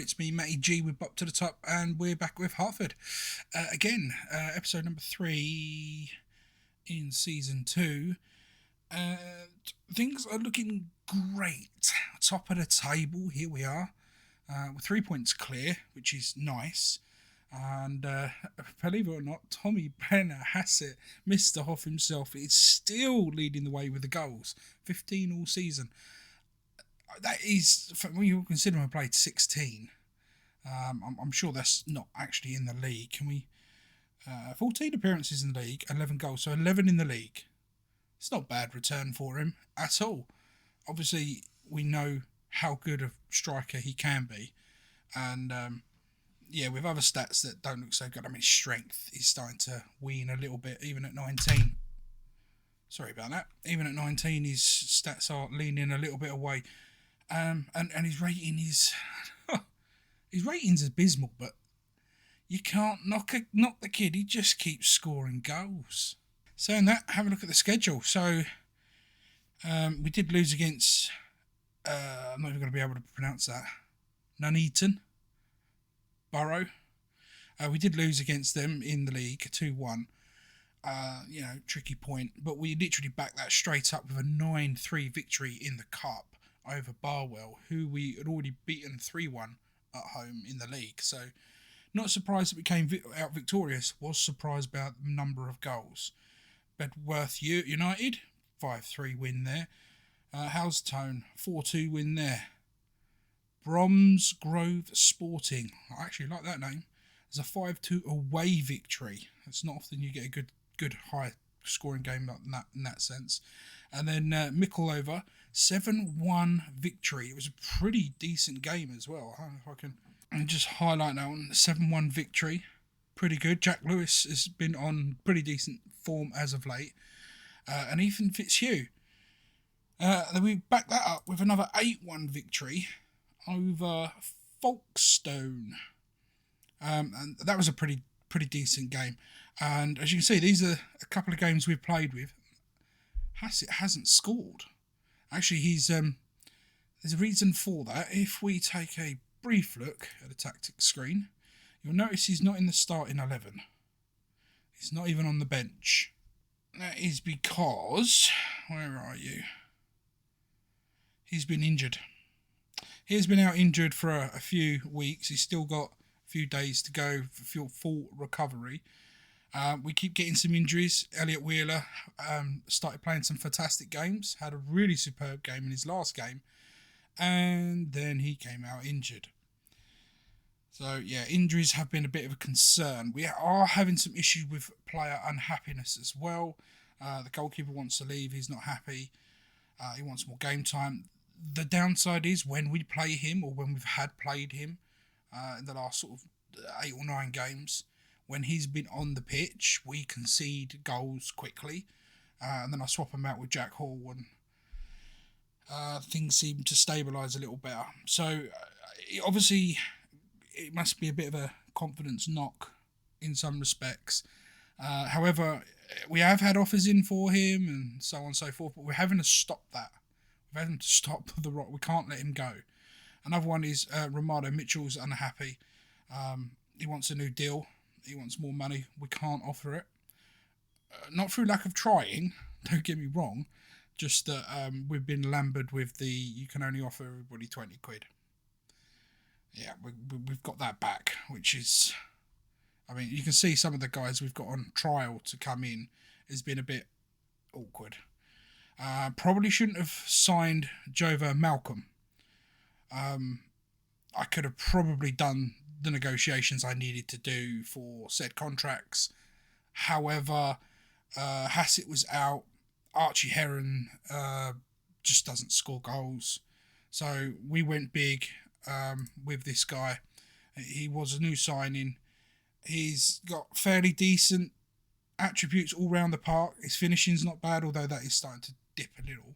It's me, MattyG, with Bop to the Top, and we're back with Hertford. Again, episode number 3 in season 2. Things are looking great. Top of the table, here we are, with 3 points clear, which is nice. And believe it or not, Tommy Brenner Hassett, Mr. Hoff himself, is still leading the way with the goals. 15 all season. That is, when you consider I played 16, I'm sure that's not actually in the league. Can we? 14 appearances in the league, 11 goals, so 11 in the league. It's not a bad return for him at all. Obviously, we know how good a striker he can be, and with other stats that don't look so good. I mean, strength is starting to wean a little bit, even at 19. Sorry about that. Even at 19, his stats are leaning a little bit away. And his rating is his rating's abysmal, but you can't knock the kid. He just keeps scoring goals. Saying that, have a look at the schedule. So we did lose against I'm not even going to be able to pronounce that. Nuneaton Borough. We did lose against them in the league 2-1. Tricky point, but we literally backed that straight up with a 9-3 victory in the cup over Barwell, who we had already beaten 3-1 at home in the league. So, not surprised that we came out victorious. Was surprised about the number of goals. Bedworth United, 5-3 win there. Housetown, 4-2 win there. Bromsgrove Sporting, I actually like that name. It's a 5-2 away victory. It's not often you get a good high scoring game like that in that sense. And then Mickleover, 7-1 victory. It was a pretty decent game as well. I don't know if I can just highlight that one. 7-1 victory. Pretty good. Jack Lewis has been on pretty decent form as of late. And Ethan Fitzhugh. Then we backed that up with another 8-1 victory over Folkestone. And that was a pretty decent game. And as you can see, these are a couple of games we've played with. Hassett hasn't scored. Actually, there's a reason for that. If we take a brief look at the tactics screen, you'll notice he's not in the starting 11. He's not even on the bench. That is because, where are you? He's been injured. He's been out injured for a few weeks. He's still got a few days to go for full recovery. We keep getting some injuries. Elliot Wheeler started playing some fantastic games, had a really superb game in his last game, and then he came out injured. So, injuries have been a bit of a concern. We are having some issues with player unhappiness as well. The goalkeeper wants to leave. He's not happy. He wants more game time. The downside is when we play him, or when we've had played him in the last sort of 8 or 9 games, when he's been on the pitch, we concede goals quickly. And then I swap him out with Jack Hall, and things seem to stabilise a little better. So, obviously, it must be a bit of a confidence knock in some respects. However, we have had offers in for him and so on and so forth, but we're having to stop that. We're having to stop the rock. We can't let him go. Another one is Romano Mitchell's unhappy. He wants a new deal. He wants more money. We can't offer it. Not through lack of trying, don't get me wrong, just that we've been lambered with you can only offer everybody 20 quid. Yeah, we've got that back, which is, I mean, you can see some of the guys we've got on trial to come in has been a bit awkward. Probably shouldn't have signed Jova Malcolm. I could have probably done the negotiations I needed to do for said contracts. However, Hassett was out. Archie Heron just doesn't score goals. So we went big with this guy. He was a new signing. He's got fairly decent attributes all round the park. His finishing's not bad, although that is starting to dip a little.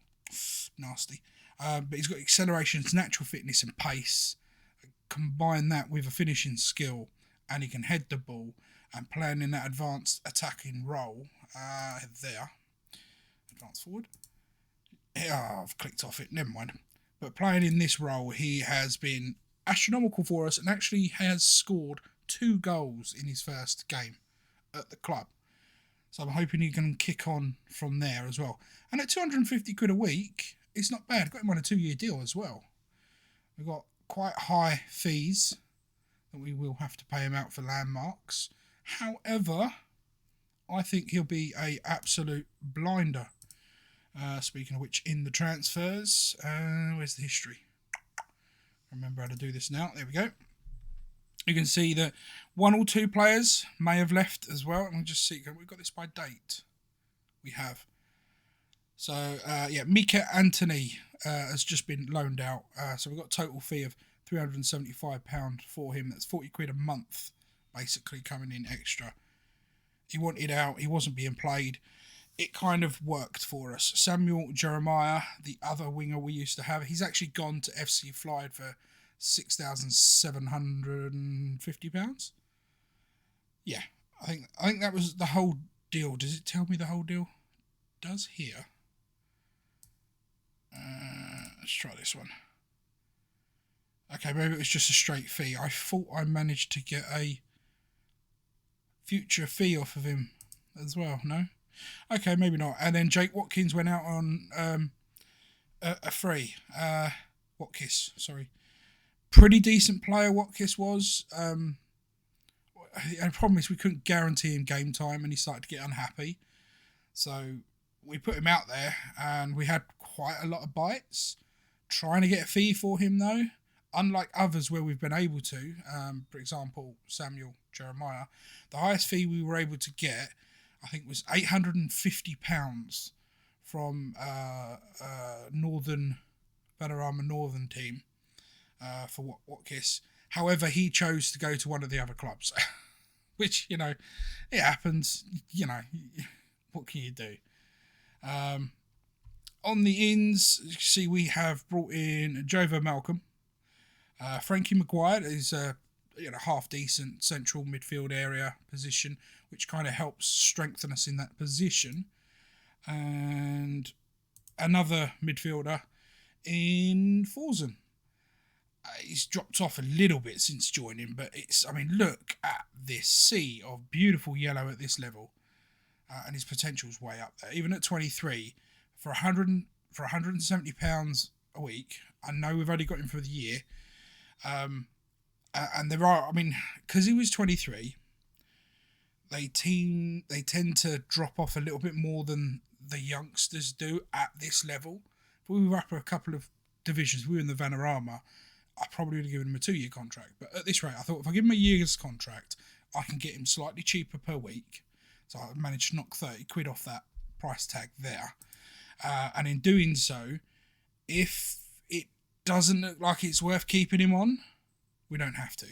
Nasty. But he's got acceleration, natural fitness and pace. Combine that with a finishing skill, and he can head the ball and playing in that advanced attacking role. There. Advance forward. Yeah, I've clicked off it. Never mind. But playing in this role, he has been astronomical for us and actually has scored 2 goals in his first game at the club. So I'm hoping he can kick on from there as well. And at 250 quid a week, it's not bad. Got him on a 2-year deal as well. We've got quite high fees that we will have to pay him out for landmarks. However, I think he'll be a absolute blinder. Speaking of which, in the transfers, where's the history? Remember how to do this now. There we go. You can see that 1 or 2 players may have left as well. And we'll just see. We've got this by date. We have. So, yeah, Mika Anthony has just been loaned out. So we've got a total fee of £375 for him. That's 40 quid a month, basically, coming in extra. He wanted out. He wasn't being played. It kind of worked for us. Samuel Jeremiah, the other winger we used to have, he's actually gone to FC Flyed for £6,750. Yeah, I think that was the whole deal. Does it tell me the whole deal? It does here. Let's try this one. Okay, maybe it was just a straight fee. I thought I managed to get a future fee off of him as well. No? Okay, maybe not. And then Jake Watkins went out on a free. Watkins, sorry. Pretty decent player Watkins was. And the problem is we couldn't guarantee him game time and he started to get unhappy. So we put him out there and we had quite a lot of bites. Trying to get a fee for him though. Unlike others where we've been able to, for example, Samuel Jeremiah, the highest fee we were able to get, I think, was £850 from Vanarama Northern team for Watkins. However, he chose to go to one of the other clubs, which, you know, it happens. You know, what can you do? On the ins, you can see we have brought in Jova Malcolm. Frankie Maguire is a half decent central midfield area position, which kind of helps strengthen us in that position. And another midfielder in Forsen. He's dropped off a little bit since joining, but look at this sea of beautiful yellow at this level, and his potential's way up there. Even at 23, for £170 a week. I know we've only got him for the year. And there are, because he was 23, they tend to drop off a little bit more than the youngsters do at this level. If we were up a couple of divisions, we were in the Vanarama, I probably would have given him a 2-year contract. But at this rate, I thought if I give him a year's contract, I can get him slightly cheaper per week. So I managed to knock 30 quid off that price tag there. And in doing so, if it doesn't look like it's worth keeping him on, we don't have to.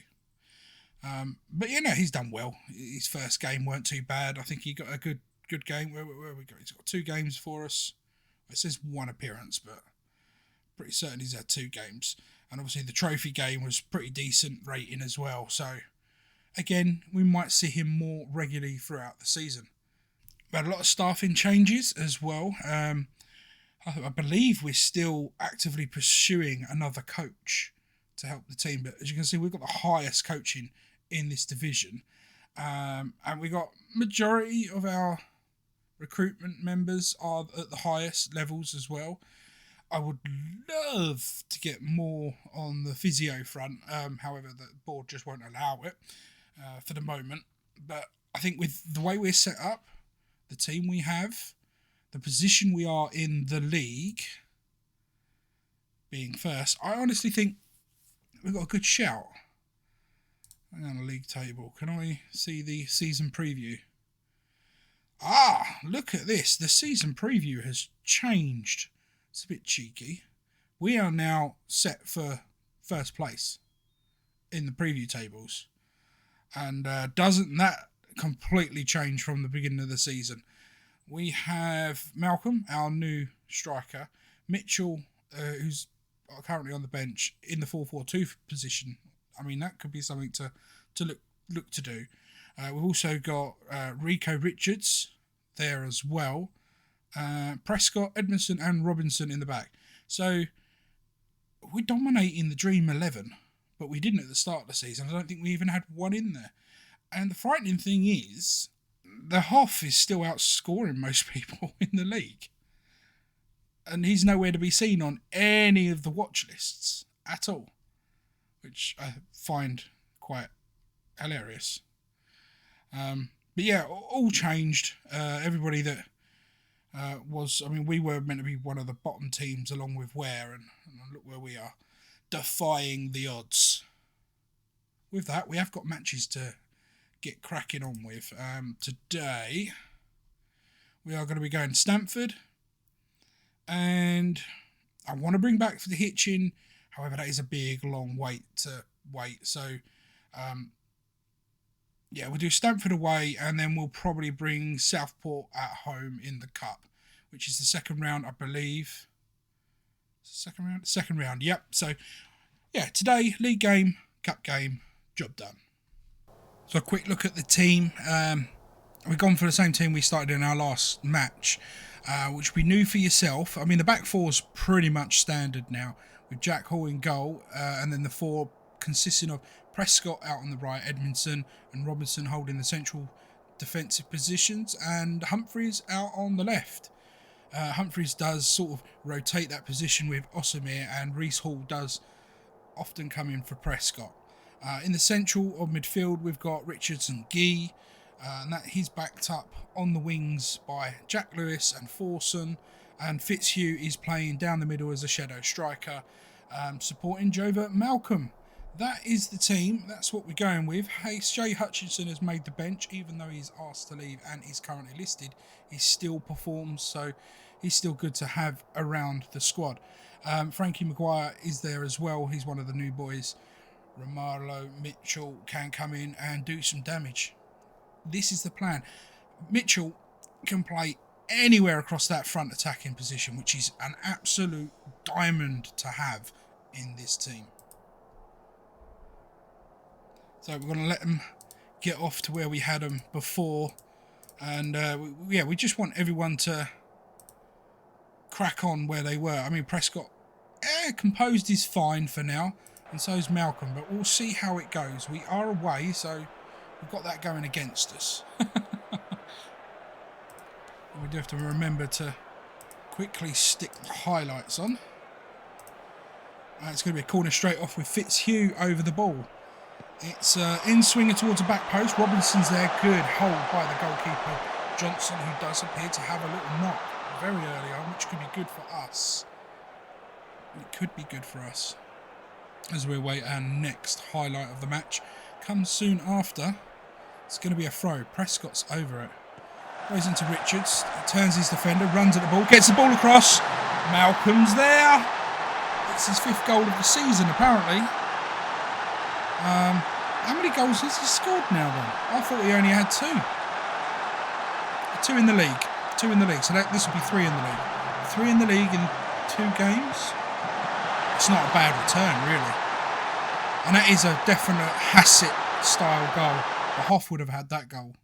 But he's done well. His first game weren't too bad. I think he got a good game. Where we go? He's got 2 games for us. It says 1 appearance, but pretty certain he's had 2 games. And obviously the trophy game was pretty decent rating as well. So again, we might see him more regularly throughout the season. We had a lot of staffing changes as well. I believe we're still actively pursuing another coach to help the team. But as you can see, we've got the highest coaching in this division. And we got majority of our recruitment members are at the highest levels as well. I would love to get more on the physio front. However, the board just won't allow it for the moment. But I think with the way we're set up, the team we have, the position we are in the league, being first, I honestly think we've got a good shout. Hang on, the league table. Can I see the season preview? Look at this. The season preview has changed. It's a bit cheeky. We are now set for first place in the preview tables. And doesn't that completely change from the beginning of the season? We have Malcolm, our new striker. Mitchell, who's currently on the bench in the 4-4-2 position. That could be something to look to do. We've also got Rico Richards there as well. Prescott, Edmondson and Robinson in the back. So we're dominating the Dream 11 but we didn't at the start of the season. I don't think we even had one in there. And the frightening thing is, the Hoff is still outscoring most people in the league. And he's nowhere to be seen on any of the watch lists at all, which I find quite hilarious. But yeah, all changed. Everybody that we were meant to be one of the bottom teams along with Ware, and look where we are, defying the odds. With that, we have got matches to get cracking on with. Today, we are going to be going to Stamford, and I want to bring back for the Hitchin. However, that is a big, long wait to wait. So, yeah, we'll do Stamford away, and then we'll probably bring Southport at home in the Cup, which is the second round, I believe. Second round, yep. So, yeah, today, league game, cup game, job done. So a quick look at the team. We've gone for the same team we started in our last match, which we knew for yourself. I mean, the back four's pretty much standard now, with Jack Hall in goal, and then the four consisting of Prescott out on the right, Edmondson and Robinson holding the central defensive positions, and Humphreys out on the left. Humphreys does sort of rotate that position with Osamir, and Reece Hall does often come in for Prescott. In the central of midfield, we've got Richards and Gee, and that he's backed up on the wings by Jack Lewis and Forson, and Fitzhugh is playing down the middle as a shadow striker, supporting Jova Malcolm. That is the team. That's what we're going with. Hey, Shay Hutchinson has made the bench, even though he's asked to leave and is currently listed. He still performs, so he's still good to have around the squad. Frankie Maguire is there as well. He's one of the new boys. Romalo Mitchell can come in and do some damage. This is the plan. Mitchell can play anywhere across that front attacking position, which is an absolute diamond to have in this team. So we're going to let them get off to where we had them before. And we just want everyone to crack on where they were. I mean, Prescott, composed is fine for now. And so is Malcolm. But we'll see how it goes. We are away, so we've got that going against us. We do have to remember to quickly stick the highlights on. It's going to be a corner straight off with Fitzhugh over the ball. It's in-swinger towards the back post. Robinson's there. Good hold by the goalkeeper, Johnson, who does appear to have a little knock very early on, which could be good for us. It could be good for us. As we await our next highlight of the match. Comes soon after. It's going to be a throw. Prescott's over it. Goes into Richards. Turns his defender. Runs at the ball. Gets the ball across. Malcolm's there. It's his 5th goal of the season, apparently. How many goals has he scored now then? I thought he only had 2. 2 in the league. 2 in the league. So this will be 3 in the league. 3 in the league in 2 games. It's not a bad return, really. And that is a definite Hassett-style goal. The Hoff would have had that goal.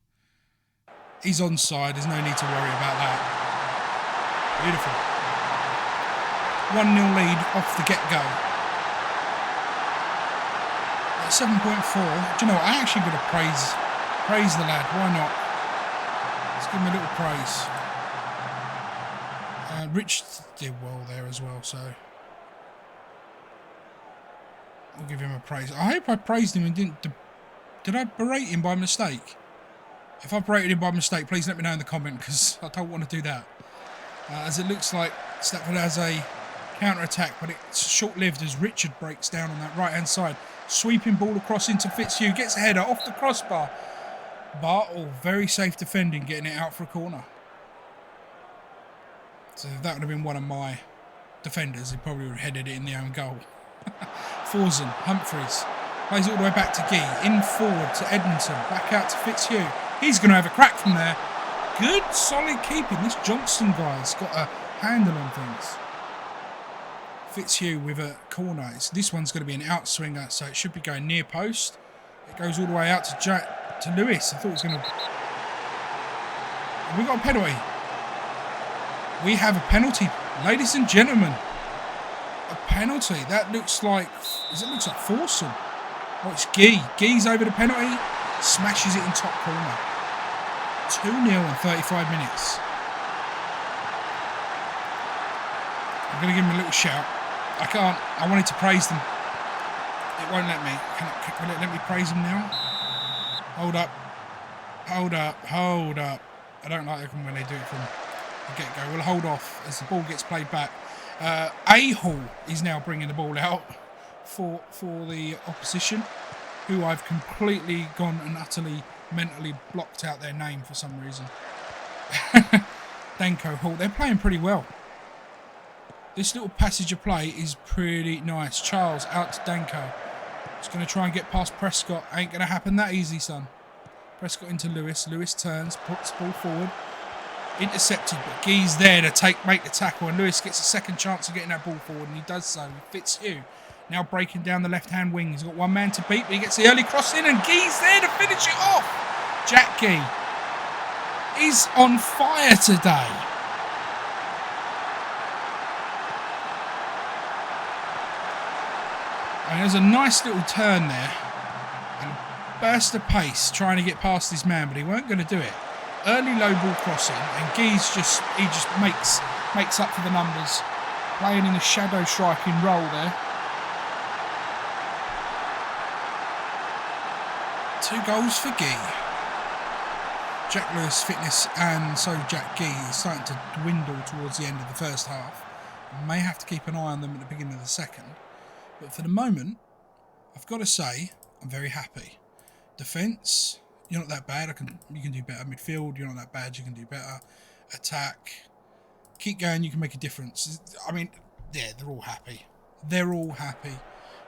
He's onside. There's no need to worry about that. Beautiful. 1-0 lead off the get-go. 7.4. Do you know what? I actually got to praise the lad. Why not? Let's give him a little praise. Rich did well there as well, so I'll give him a praise. I hope I praised him and didn't. Did I berate him by mistake? If I berated him by mistake, please let me know in the comment, because I don't want to do that. As it looks like Stafford has a counter-attack, but it's short-lived as Richard breaks down on that right-hand side. Sweeping ball across into Fitzhugh. Gets a header off the crossbar. Bartle, very safe defending, getting it out for a corner. So if that would have been one of my defenders, he probably would have headed it in the own goal. Forson, Humphreys. Plays all the way back to Gee. In forward to Edmondson. Back out to Fitzhugh. He's going to have a crack from there. Good, solid keeping. This Johnston guy's got a handle on things. Fitzhugh with a corner. This one's going to be an outswinger, so it should be going near post. It goes all the way out to Lewis. I thought it was going to... Have we got a penalty? We have a penalty, ladies and gentlemen. a penalty. That looks like... It looks like Forson. Oh, it's Guy. Guy's over the penalty. Smashes it in top corner. 2-0 in 35 minutes. I'm going to give him a little shout. I can't. I wanted to praise them. It won't let me. Can it let me praise them now? Hold up. Hold up. Hold up. I don't like them when they do it from the get-go. We'll hold off as the ball gets played back. A-Hall is now bringing the ball out for the opposition, who I've completely gone and utterly mentally blocked out their name for some reason. Danko Hall. They're playing pretty well. This little passage of play is pretty nice. Charles out to Danko. He's going to try and get past Prescott. Ain't going to happen that easy, son. Prescott into Lewis. Lewis turns, puts the ball forward. Intercepted, but Guy's there to make the tackle, and Lewis gets a second chance of getting that ball forward, and he does so. Fitzhugh now breaking down the left-hand wing. He's got one man to beat, but he gets the early cross in, and Guy's there to finish it off. Jack Guy is on fire today. And there's a nice little turn there, and a burst of pace trying to get past his man, but he weren't going to do it. Early low ball crossing, and Guy's just makes up for the numbers, playing in a shadow striking role there. 2 goals for Guy. Jack Lewis' fitness and so Jack Guy is starting to dwindle towards the end of the first half. I may have to keep an eye on them at the beginning of the second, but for the moment, I've got to say I'm very happy. Defence. You're not that bad. You can do better. Midfield, you're not that bad. You can do better. Attack, keep going. You can make a difference. I mean, yeah, they're all happy. They're all happy.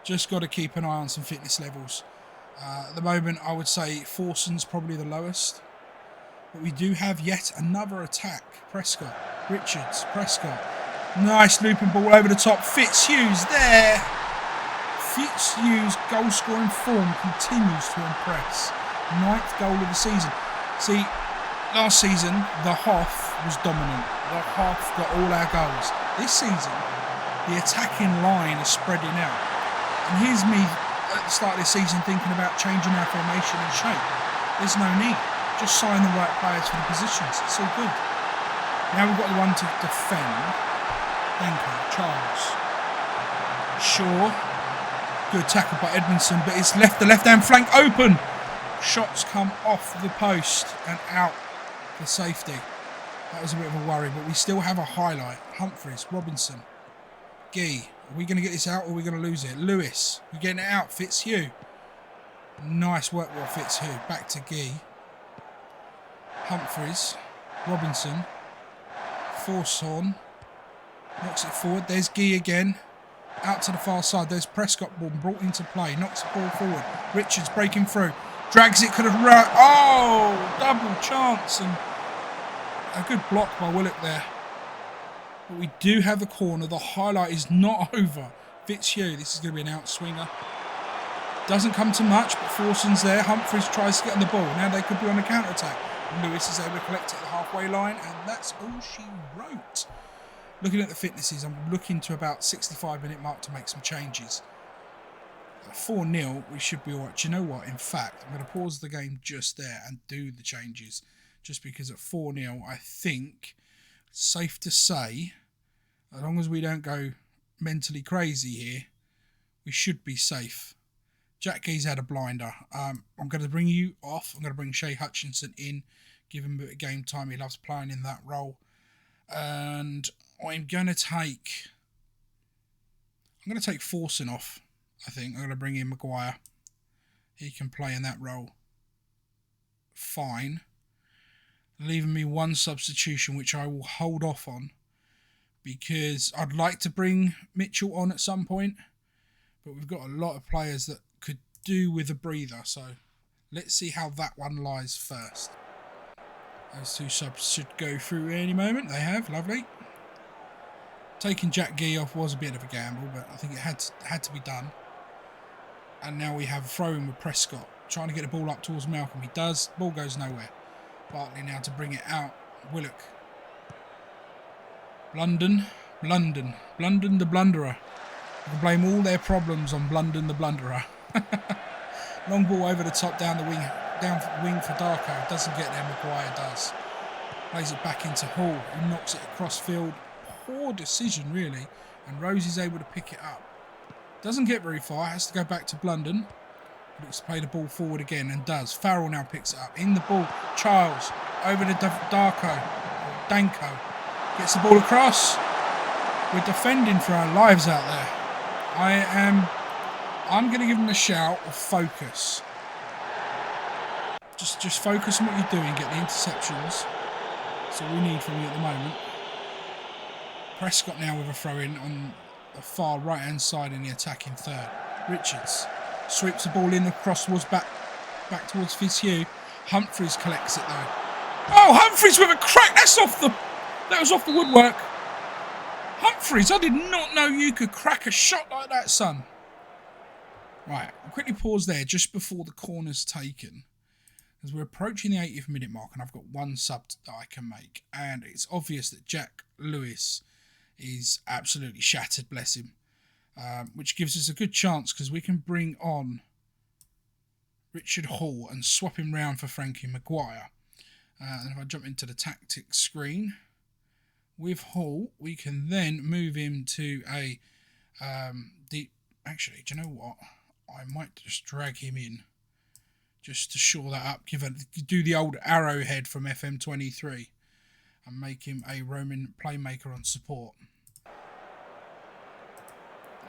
Just got to keep an eye on some fitness levels. At the moment, I would say Forson's probably the lowest. But we do have yet another attack. Prescott, Richards, Prescott. Nice looping ball over the top. Fitzhugh's there. Fitzhugh's goal-scoring form continues to impress. 9th goal of the season. See, last season, the Hoff was dominant. The Hoff got all our goals. This season, the attacking line is spreading out. And here's me at the start of this season thinking about changing our formation and shape. There's no need. Just sign the right players for the positions. It's all good. Now we've got the one to defend. Danko, Charles. Shaw. Good tackle by Edmondson, but it's left the left-hand flank open. Shots come off the post and out for safety. That was a bit of a worry, but we still have a highlight. Humphreys, Robinson, Guy. Are we going to get this out or are we going to lose it? Lewis, we're getting it out. Fitzhugh. Nice work by Fitzhugh. Back to Guy. Humphreys, Robinson, Forson. Knocks it forward. There's Guy again. Out to the far side. There's Prescott ball brought into play. Knocks the ball forward. Richards breaking through. Drags it, could have run. Oh, double chance and a good block by Willock there. But we do have the corner. The highlight is not over. Fitzhugh, this is going to be an outswinger. Doesn't come to much, but Forson's there. Humphreys tries to get on the ball. Now they could be on the counter-attack. Lewis is able to collect it at the halfway line, and that's all she wrote. Looking at the fitnesses, I'm looking to about 65-minute mark to make some changes. 4-0, we should be alright. Do you know what? In fact, I'm going to pause the game just there and do the changes. Just because at 4-0, I think it's safe to say, as long as we don't go mentally crazy here, we should be safe. Jack Guy's had a blinder. I'm going to bring you off. I'm going to bring Shea Hutchinson in, give him a bit of game time. He loves playing in that role. And I'm going to take Forson off. I think I'm going to bring in Maguire. He can play in that role fine. Leaving me one substitution, which I will hold off on because I'd like to bring Mitchell on at some point, but we've got a lot of players that could do with a breather. So let's see how that one lies first. Those 2 subs should go through any moment. They have. Lovely. Taking Jack Guy off was a bit of a gamble, but I think it had to be done. And now we have a throw-in with Prescott, trying to get the ball up towards Malcolm. He does. Ball goes nowhere. Bartley now to bring it out. Willock. Blunden the blunderer. You can blame all their problems on Blunden the blunderer. Long ball over the top, down the wing for Darko. Doesn't get there, Maguire does. Plays it back into Hall, who knocks it across field. Poor decision, really. And Rose is able to pick it up. Doesn't get very far, has to go back to Blunden. Looks to play the ball forward again, and does. Farrell now picks it up. In the ball, Charles, over to Darko. Danko. Gets the ball across. We're defending for our lives out there. I'm going to give him a shout of focus. Just focus on what you're doing. Get the interceptions. That's all we need from you at the moment. Prescott now with a throw-in on the far right-hand side in the attacking third. Richards sweeps the ball in across towards back towards Fitzhugh. Humphreys collects it though. Oh, Humphreys with a crack. That was off the woodwork. Humphreys, I did not know you could crack a shot like that, son. Right, I'll quickly pause there just before the corner's taken. As we're approaching the 80th minute mark and I've got one sub that I can make. And it's obvious that Jack Lewis is absolutely shattered, bless him. Which gives us a good chance because we can bring on Richard Hall and swap him round for Frankie Maguire. And if I jump into the tactics screen with Hall, we can then move him to a deep. Actually, do you know what? I might just drag him in just to shore that up. Do the old arrowhead from FM23 and make him a Roman playmaker on support.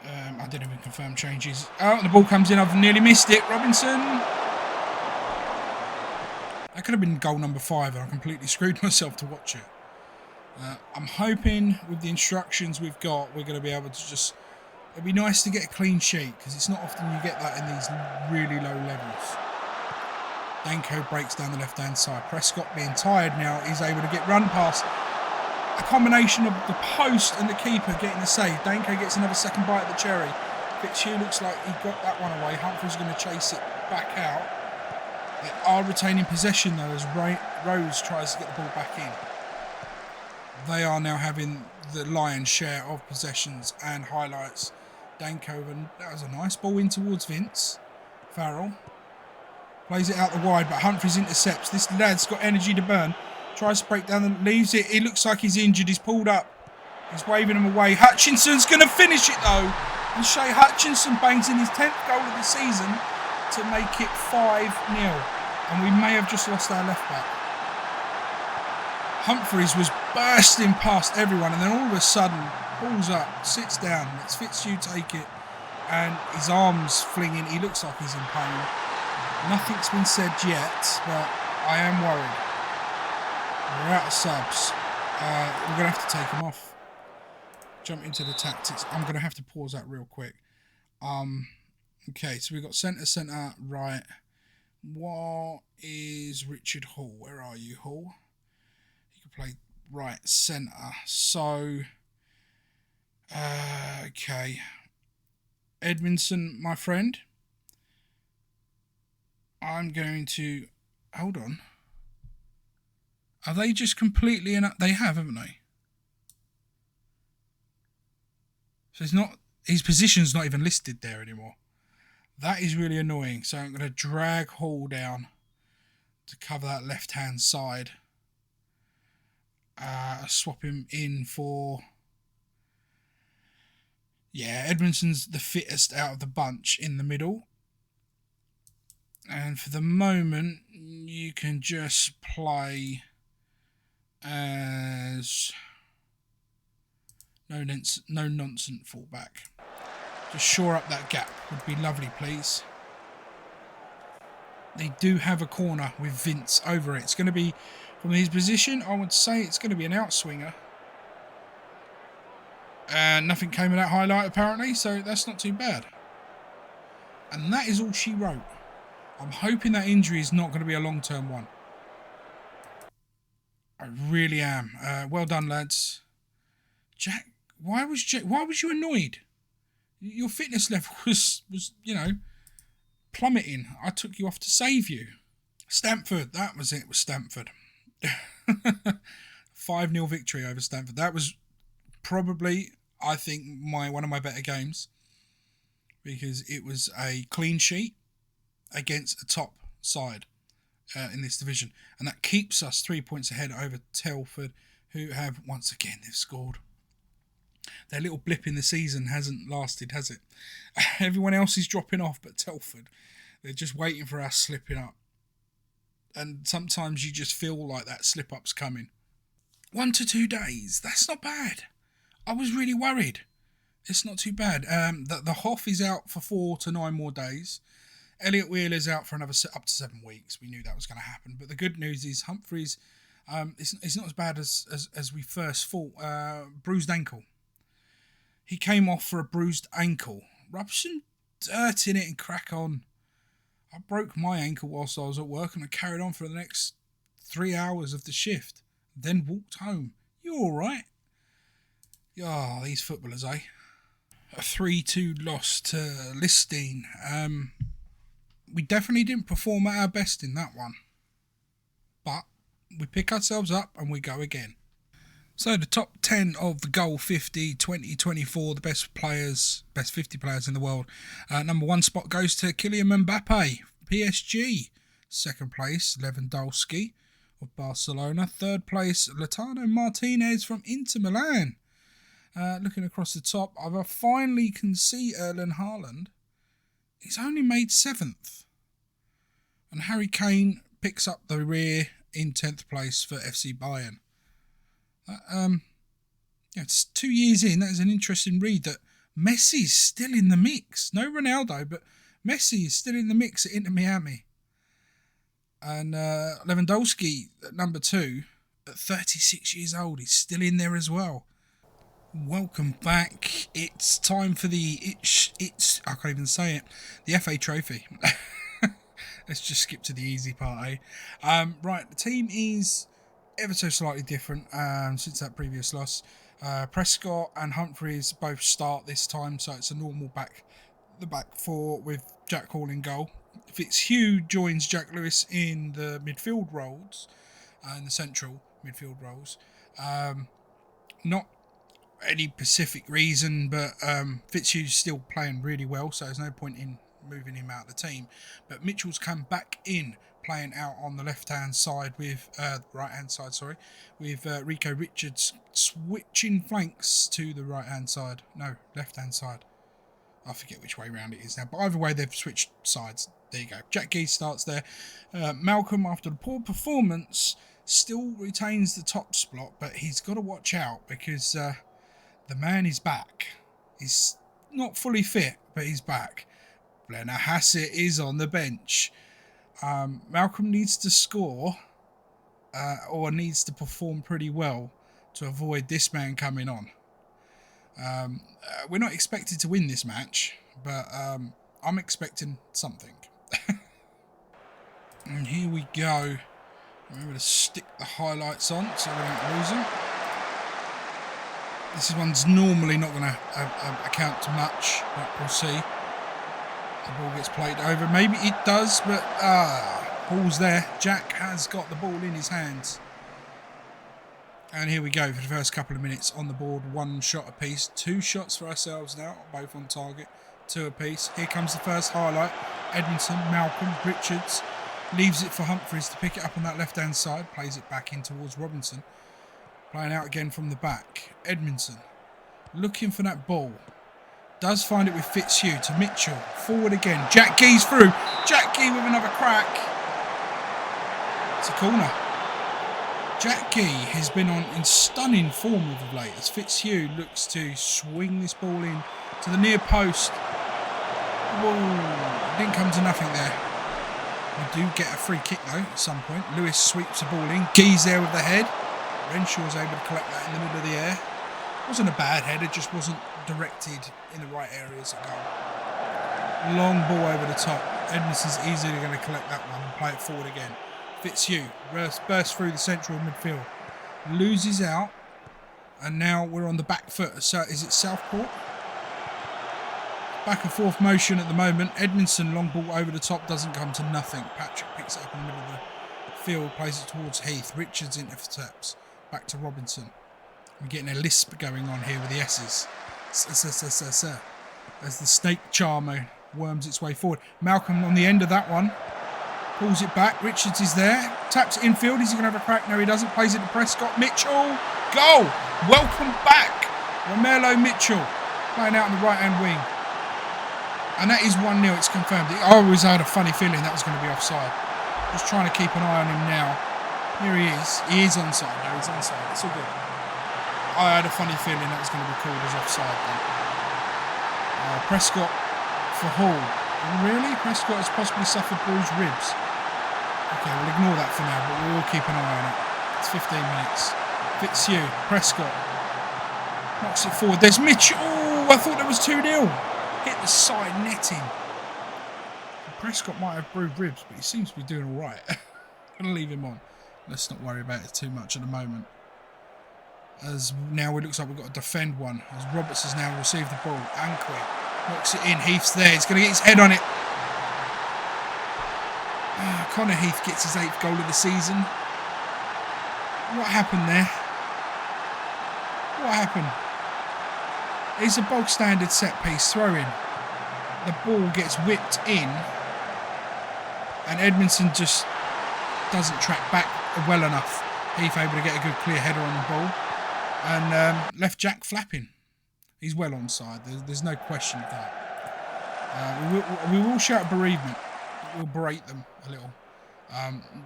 I didn't even confirm changes. Oh, the ball comes in. I've nearly missed it. Robinson. That could have been goal number 5 and I completely screwed myself to watch it. I'm hoping with the instructions we've got, we're going to be able to just... It'd be nice to get a clean sheet because it's not often you get that in these really low levels. Danko breaks down the left-hand side. Prescott, being tired now, is able to get run past. A combination of the post and the keeper getting the save. Danko gets another second bite of the cherry. Fitzhugh looks like he got that one away. Humphrey's going to chase it back out. They are retaining possession though as Rose tries to get the ball back in. They are now having the lion's share of possessions and highlights. Danko, and that was a nice ball in towards Vince. Farrell plays it out the wide, but Humphreys intercepts. This lad's got energy to burn. Tries to break down and leaves it. He looks like he's injured. He's pulled up. He's waving him away. Hutchinson's going to finish it though. And Shea Hutchinson bangs in his 10th goal of the season to make it 5-0. And we may have just lost our left back. Humphreys was bursting past everyone and then all of a sudden pulls up, sits down, lets Fitzhugh take it and his arms flinging. He looks like he's in pain. Nothing's been said yet, but I am worried. We're out of subs. We're going to have to take him off. Jump into the tactics. I'm going to have to pause that real quick. Okay, so we've got centre, right. What is Richard Hall? Where are you, Hall? He can play right centre. So, okay. Edmondson, my friend. I'm going to... Hold on. Are they just completely... They have, haven't they? So it's not... His position's not even listed there anymore. That is really annoying. So I'm going to drag Hall down to cover that left-hand side. Swap him in for... Yeah, Edmondson's the fittest out of the bunch in the middle. And for the moment, you can just play as no nonsense fullback. Just shore up that gap would be lovely, please. They do have a corner with Vince over it. It's going to be, from his position, I would say it's going to be an outswinger. And nothing came of that highlight apparently, so that's not too bad. And that is all she wrote. I'm hoping that injury is not going to be a long-term one. I really am. Well done, lads. Jack, why was you annoyed? Your fitness level was you know, plummeting. I took you off to save you. Stamford, that was it with Stamford. 5-0 victory over Stamford. That was probably, I think, one of my better games. because it was a clean sheet against a top side in this division, and that keeps us 3 points ahead over Telford, who have once again they've scored. Their little blip in the season hasn't lasted, has it? Everyone else is dropping off, but Telford, they're just waiting for us slipping up. And sometimes you just feel like that slip up's coming. 1 to 2 days, that's not bad. I was really worried. It's not too bad. The Hoff is out for 4 to 9 more days. Elliot Wheeler's out for another up to 7 weeks. We knew that was going to happen. But the good news is Humphreys, it's not as bad as we first thought. Bruised ankle. He came off for a bruised ankle. Rub some dirt in it and crack on. I broke my ankle whilst I was at work and I carried on for the next 3 hours of the shift. Then walked home. You alright? Oh, these footballers, eh? A 3-2 loss to Listine. We definitely didn't perform at our best in that one. But we pick ourselves up and we go again. So the top 10 of the Goal 50 2024, the best 50 players in the world. Number 1 spot goes to Kylian Mbappe, PSG. Second place, Lewandowski of Barcelona. Third place, Lautaro Martinez from Inter Milan. Looking across the top, I finally can see Erling Haaland. He's only made 7th. And Harry Kane picks up the rear in 10th place for FC Bayern. It's 2 years in. That is an interesting read that Messi's still in the mix. No Ronaldo, but Messi is still in the mix at Inter Miami. And Lewandowski at number 2 at 36 years old. He's still in there as well. Welcome back. It's time for the I can't even say it. The FA Trophy. Let's just skip to the easy part, eh? Right, the team is ever so slightly different since that previous loss. Prescott and Humphreys both start this time, so it's a normal back four with Jack Hall in goal. Fitzhugh joins Jack Lewis in the midfield roles, in the central midfield roles. Not any specific reason, but Fitzhugh's still playing really well, so there's no point in moving him out of the team. But Mitchell's come back in, playing out on the left-hand side with right-hand side, with Rico Richards switching flanks to the right-hand side. No, left-hand side. I forget which way round it is now, but either way they've switched sides. There you go. Jack Gee starts there. Malcolm, after the poor performance, still retains the top spot, but he's got to watch out because the man is back. He's not fully fit, but he's back. Blenner Hassett is on the bench. Malcolm needs to score or needs to perform pretty well to avoid this man coming on. We're not expected to win this match, but I'm expecting something. And here we go. Remember to stick the highlights on so we don't lose them. This one's normally not going to account to much, but we'll see. The ball gets played over. Maybe it does, but ball's there. Jack has got the ball in his hands. And here we go for the first couple of minutes on the board. 1 shot apiece. 2 shots for ourselves now, both on target. 2 apiece. Here comes the first highlight. Edmondson, Malcolm, Richards. Leaves it for Humphreys to pick it up on that left-hand side. Plays it back in towards Robinson. Playing out again from the back. Edmondson looking for that ball. Does find it with Fitzhugh to Mitchell. Forward again. Jack Gee's through. Jack Gee with another crack. It's a corner. Jack Gee has been in stunning form of late as Fitzhugh looks to swing this ball in to the near post. Whoa, didn't come to nothing there. We do get a free kick though at some point. Lewis sweeps the ball in. Gee's there with the head. Renshaw's able to collect that in the middle of the air. Wasn't a bad header, just wasn't directed in the right areas at goal. Long ball over the top. Edmondson's easily going to collect that one and play it forward again. Fitzhugh bursts through the central midfield. Loses out. And now we're on the back foot. So is it Southport? Back and forth motion at the moment. Edmondson, long ball over the top, doesn't come to nothing. Patrick picks it up in the middle of the field, plays it towards Heath. Richards intercepts. Back to Robinson. We're getting a lisp going on here with the S's. Sir. as the snake charmer worms its way forward. Malcolm on the end of that one. Pulls it back. Richards is there. Taps it infield. Is he going to have a crack? No, he doesn't. Plays it to Prescott. Mitchell. Goal. Welcome back. Romelo Mitchell playing out on the right-hand wing. And that is 1-0. It's confirmed. I always had a funny feeling that was going to be offside. Just trying to keep an eye on him now. Here he is. He is onside. No, he's onside. It's all good. I had a funny feeling that was going to be called as offside then. Prescott for Hall. Really? Prescott has possibly suffered bruised ribs. Okay, we'll ignore that for now, but we will keep an eye on it. It's 15 minutes. Fitzhugh, Prescott. Knocks it forward. There's Mitchell. Oh, I thought there was 2-0. Hit the side netting. Prescott might have bruised ribs, but he seems to be doing all right. I'm going to leave him on. Let's not worry about it too much at the moment. As now it looks like we've got to defend one. As Roberts has now received the ball. Anqui knocks it in. Heath's there. He's going to get his head on it. Connor Heath gets his 8th goal of the season. What happened there? What happened? It's a bog standard set piece throw-in. The ball gets whipped in, and Edmondson just doesn't track back well enough. Heath able to get a good clear header on the ball, and left Jack flapping. He's well onside. There's no question of that. We will shout bereavement. We'll berate them a little.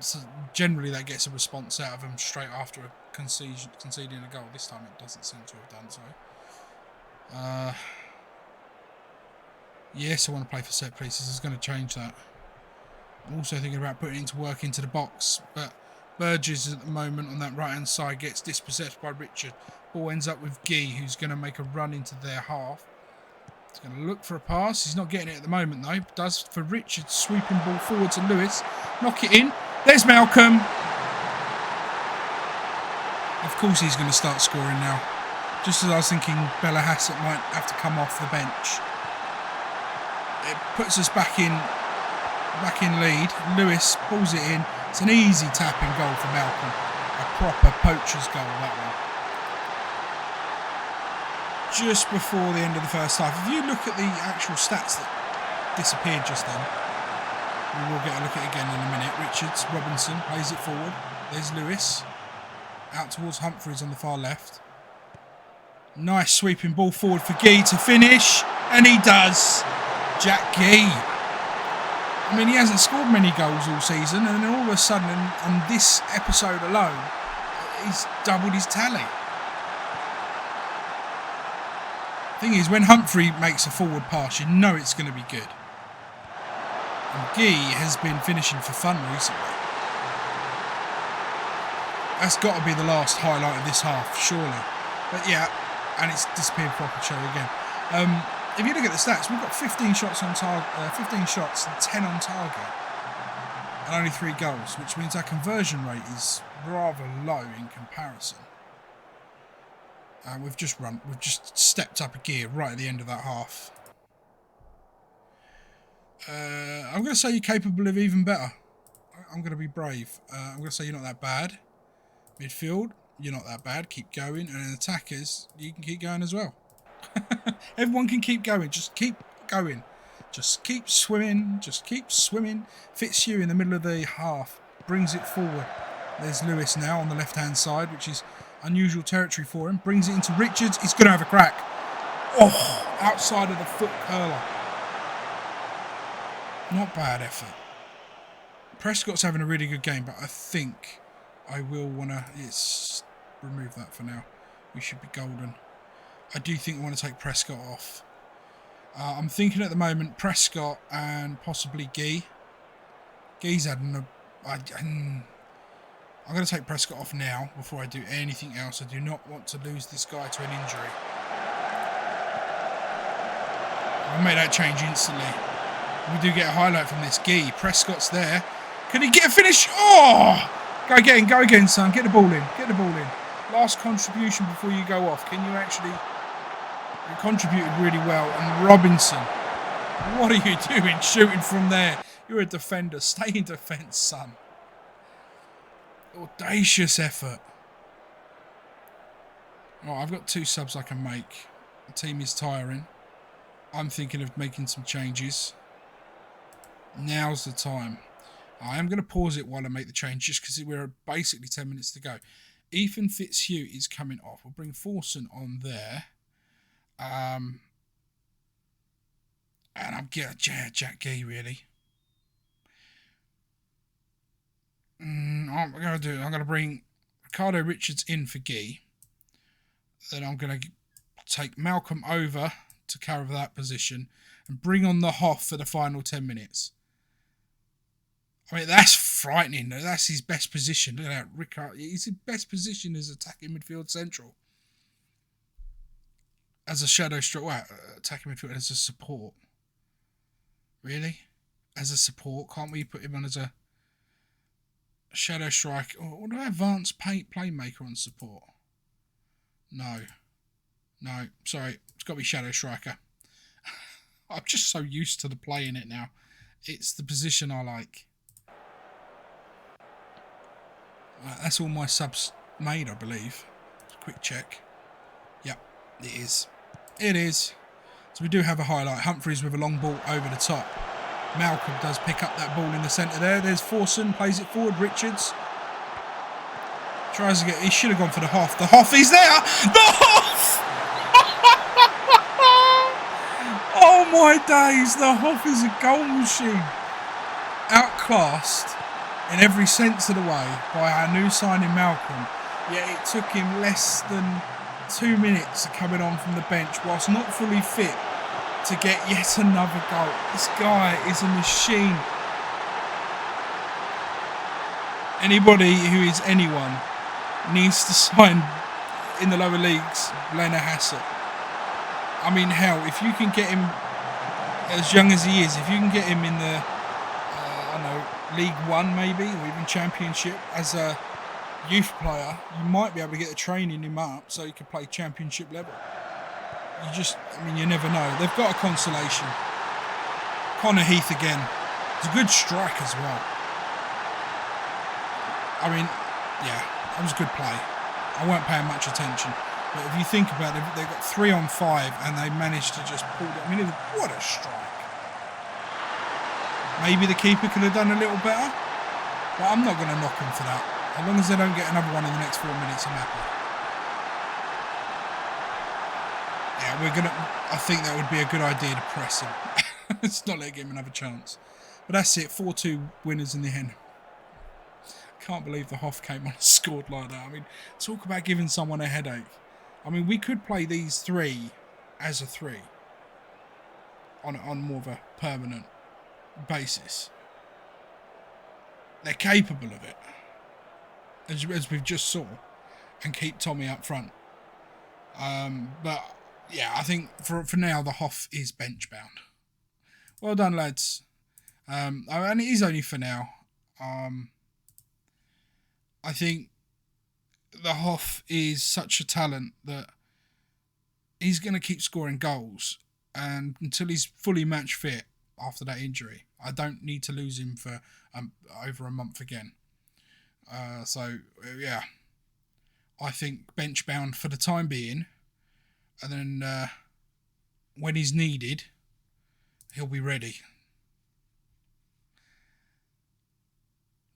So generally that gets a response out of them straight after a conceding a goal. This time it doesn't seem to have done so. Yes, I want to play for set pieces. It's going to change that. I'm also thinking about putting it into work into the box, but Burgess at the moment on that right hand side gets dispossessed by Richard. Ball ends up with Guy, who's going to make a run into their half. He's going to look for a pass. He's not getting it at the moment though. Does for Richard. Sweeping ball forward to Lewis. Knock it in. There's Malcolm. Of course he's going to start scoring now. Just as I was thinking Bella Hassett might have to come off the bench. It puts us back in lead. Lewis pulls it in. It's an easy tapping goal for Malcolm. A proper poacher's goal, that one. Just before the end of the first half. If you look at the actual stats that disappeared just then, we will get a look at it again in a minute. Richards, Robinson plays it forward. There's Lewis. Out towards Humphreys on the far left. Nice sweeping ball forward for Guy to finish. And he does. Jack Guy. I mean, he hasn't scored many goals all season. And then all of a sudden, on this episode alone, he's doubled his tally. Thing is, when Humphrey makes a forward pass, you know it's going to be good. And Guy has been finishing for fun recently. That's got to be the last highlight of this half, surely. But yeah, and it's disappeared proper show again. If you look at the stats, we've got 15 shots on target, 15 shots and 10 on target, and only 3 goals, which means our conversion rate is rather low in comparison. We've just stepped up a gear right at the end of that half. I'm going to say you're capable of even better. I'm going to be brave. I'm going to say you're not that bad. Midfield, you're not that bad. Keep going. And then attackers, you can keep going as well. Everyone can keep going. Just keep going. Just keep swimming. Just keep swimming. Fitzhugh in the middle of the half. Brings it forward. There's Lewis now on the left-hand side, which is unusual territory for him. Brings it into Richards. He's going to have a crack. Oh, outside of the foot curler. Not bad effort. Prescott's having a really good game, but I think I will want to remove that for now. We should be golden. I do think I want to take Prescott off. I'm thinking at the moment Prescott and possibly Guy. Guy's had I'm going to take Prescott off now before I do anything else. I do not want to lose this guy to an injury. I'll make that change instantly. We do get a highlight from this. Guy, Prescott's there. Can he get a finish? Oh! Go again, son. Get the ball in. Get the ball in. Last contribution before you go off. Can you actually... You contributed really well. And Robinson, what are you doing shooting from there? You're a defender. Stay in defence, son. Audacious effort. Oh, I've got 2 subs I can make. The team is tiring. I'm thinking of making some changes. Now's the time. I am going to pause it while I make the change, just because we're basically 10 minutes to go. Ethan Fitzhugh is coming off. We'll bring Forson on there. And I'll get Jack Gee, really. I'm going to bring Ricardo Richards in for Gee. Then I'm going to take Malcolm over to cover that position and bring on the Hoff for the final 10 minutes. I mean, that's frightening. That's his best position. Look at that, Ricardo. His best position is attacking midfield central. As a shadow striker, attacking midfield as a support. Really? As a support? Can't we put him on as a shadow striker? Or what about advanced playmaker on support? No. Sorry. It's got to be shadow striker. I'm just so used to the play in it now. It's the position I like. That's all my subs made, I believe. Quick check. Yep, it is. It is. So we do have a highlight. Humphreys with a long ball over the top. Malcolm does pick up that ball in the centre there. There's Forson, plays it forward. Richards tries to get... He should have gone for the Hoff. The Hoff is there! The Hoff! Oh my days, the Hoff is a goal machine. Outclassed in every sense of the way by our new signing Malcolm. Yet it took him less than 2 minutes of coming on from the bench whilst not fully fit to get yet another goal. This guy is a machine. Anybody who is anyone needs to sign in the lower leagues Lena Hassett. I mean, hell, if you can get him as young as he is, if you can get him in the League One maybe, or even Championship as a youth player, you might be able to get the training him up so he can play Championship level. You never know. They've got a consolation. Connor Heath again. He's a good strike as well. I mean, yeah, that was a good play. I weren't paying much attention. But if you think about it, they've got 3 on 5 and they managed to just pull it. I mean, what a strike. Maybe the keeper could have done a little better. But I'm not going to knock him for that. As long as they don't get another one in the next 4 minutes, I'm happy. Yeah, I think that would be a good idea to press him. Let's not let him another chance. But that's it. 4-2 winners in the end. Can't believe the Hoff came on and scored like that. I mean, talk about giving someone a headache. I mean, we could play these 3 as a 3 on more of a permanent basis. They're capable of it, as we've just saw, and keep Tommy up front. But yeah, I think for now the Hoff is bench bound. Well done, lads. And it is only for now. I think the Hoff is such a talent that he's going to keep scoring goals, and until he's fully match fit after that injury, I don't need to lose him for over a month again. Yeah, I think bench bound for the time being, and then when he's needed, he'll be ready.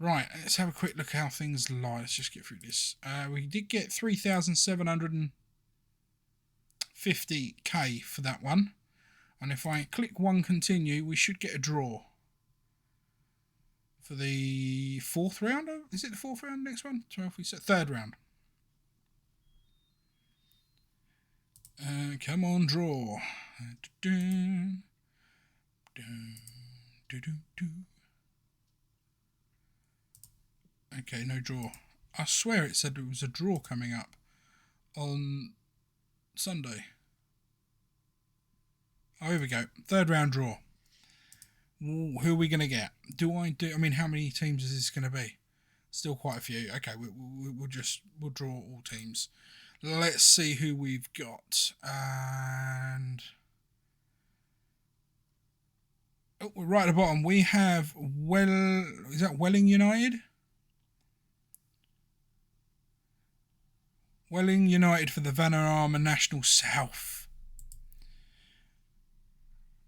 Right, let's have a quick look how things lie. Let's just get through this. We did get 3,750k for that one. And if I click 1 continue, we should get a draw. For the 4th round? Is it the 4th round next one? 12, we said 3rd round. Come on, draw. Okay, no draw. I swear it said there was a draw coming up on Sunday. Oh, here we go. 3rd round draw. Ooh, who are we going to get? I mean, how many teams is this going to be? Still quite a few. Okay, we'll draw all teams. Let's see who we've got. And right at the bottom, we have is that Welling United? Welling United for the Vanarama National South.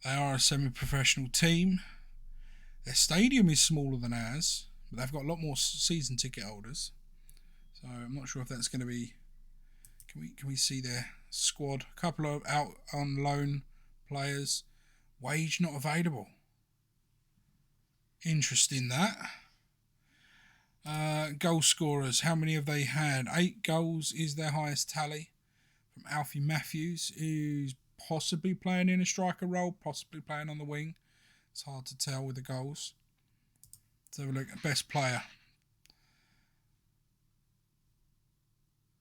They are a semi-professional team. Their stadium is smaller than ours, but they've got a lot more season ticket holders. So I'm not sure if that's going to be... Can we see their squad? A couple of out on loan players. Wage not available. Interesting that. Goal scorers. How many have they had? 8 goals is their highest tally. From Alfie Matthews, who's possibly playing in a striker role, possibly playing on the wing. It's hard to tell with the goals. Let's have a look at best player.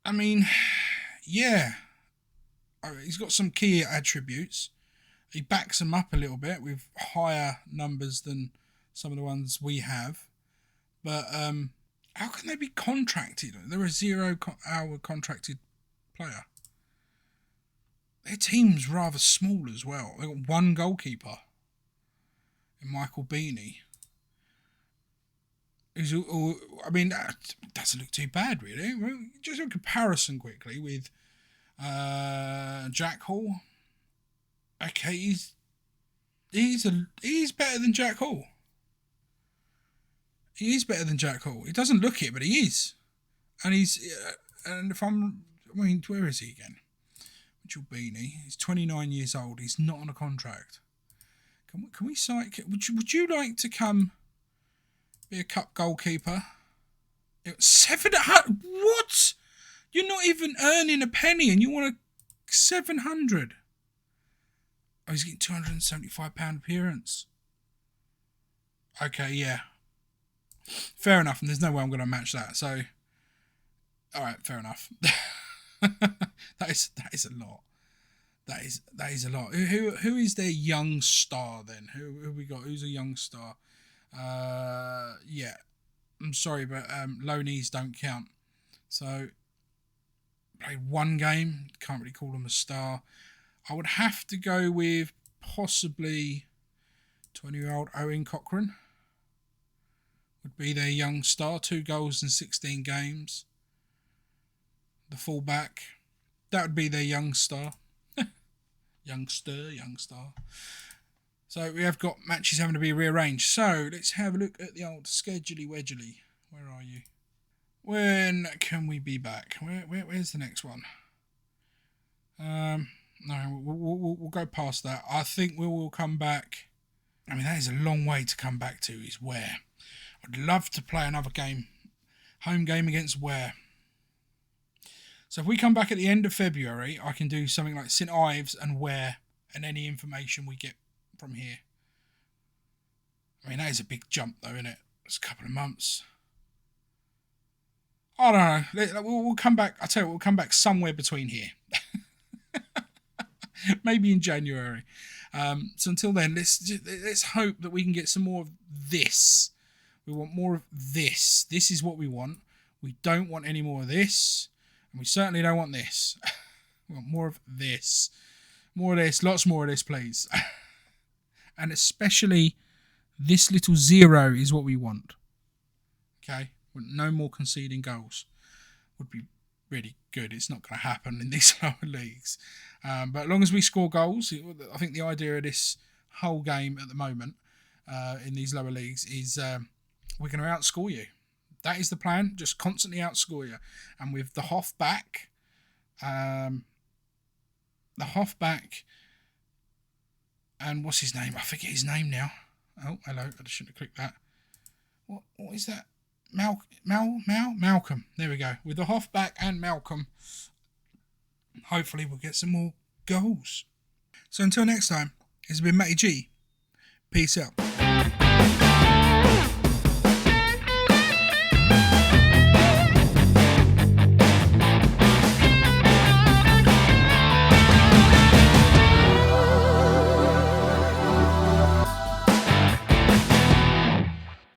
I mean, yeah. He's got some key attributes. He backs them up a little bit with higher numbers than some of the ones we have. But how can they be contracted? They're a 0-hour contracted player. Their team's rather small as well. They've got 1 goalkeeper in Michael Beanie. I mean, that doesn't look too bad, really. Just a comparison quickly with Jack Hall. Okay, he's better than Jack Hall. He is better than Jack Hall. He doesn't look it, but he is. And where is he again? Mitchell Beanie. He's 29 years old. He's not on a contract. Can we cite? Would you like to come be a cup goalkeeper? 700. What? You're not even earning a penny, and you want a 700. Oh, he's getting £275 appearance. Okay, yeah. Fair enough, and there's no way I'm going to match that. So, all right, fair enough. that is a lot. That is a lot. Who is their young star then? Who we got? Who's a young star? Yeah. I'm sorry, but loanees don't count. So played 1 game. Can't really call him a star. I would have to go with possibly 20-year-old Owen Cochrane. Would be their young star. 2 goals in 16 games. The fullback. That would be their young star. young star. So we have got matches having to be rearranged. So let's have a look at the old scheduley wedgely. Where are you? When can we be back? Where's the next one? No, we'll go past that. I think we will come back. I mean, that is a long way to come back to, is Ware. I'd love to play another game. Home game against Ware. So if we come back at the end of February, I can do something like St Ives and Ware and any information we get from here. I mean, that is a big jump though, isn't it? It's a couple of months. I don't know. We'll come back. I tell you what, we'll come back somewhere between here. Maybe in January. So until then, let's hope that we can get some more of this. We want more of this. This is what we want. We don't want any more of this. And we certainly don't want this. We want more of this. More of this. Lots more of this, please. And especially this little 0 is what we want. Okay? No more conceding goals. Would be really good. It's not going to happen in these lower leagues. But as long as we score goals, I think the idea of this whole game at the moment in these lower leagues is we're going to outscore you. That is the plan. Just constantly outscore you. And with the Hoff back, and what's his name? I forget his name now. Oh, hello. I shouldn't have clicked that. What is that? Malcolm. There we go. With the Hoff back and Malcolm, hopefully we'll get some more goals. So until next time, it's been MattyG. Peace out.